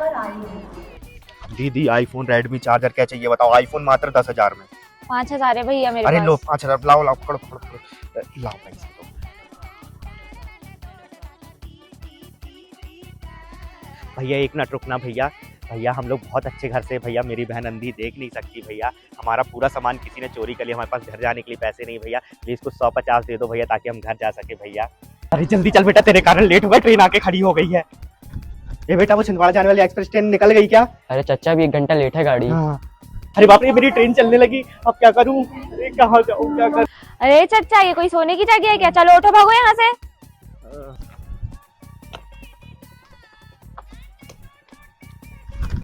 पर आई हूँ। दीदी आईफोन रेडमी चार्जर क्या चाहिए बताओ? आईफोन मात्र 10,000 में। 5,000 है भैया मेरे अरे पास। लो 5,000 लाओ लाओ पकड़ो पकड़ो पकड़ो लाओ पैसे दो। भैया एक मिनट रुकना भैया। भैया हम लोग बहुत अच्छे घर से, भैया मेरी बहन अंधी देख नहीं सकती भैया, हमारा पूरा सामान किसी ने चोरी कर लिया, हमारे पास घर जाने के लिए पैसे नहीं भैया, प्लीज कुछ 150 दे दो भैया ताकि हम घर जा सके भैया। अरे जल्दी चल बेटा, तेरे कारण लेट हुआ, ट्रेन आके खड़ी हो गई है। ये बेटा वो छिंदवाड़ा जाने वाली एक्सप्रेस ट्रेन निकल गई क्या? अरे चचा भी 1 घंटा लेट है गाड़ी। हाँ। अरे बाप रे मेरी ट्रेन चलने लगी, अब क्या करूं? अरे कहाँ जाऊं क्या करूं? अरे चचा ये कोई सोने की जगह है क्या? चलो उठो भागो यहाँ से।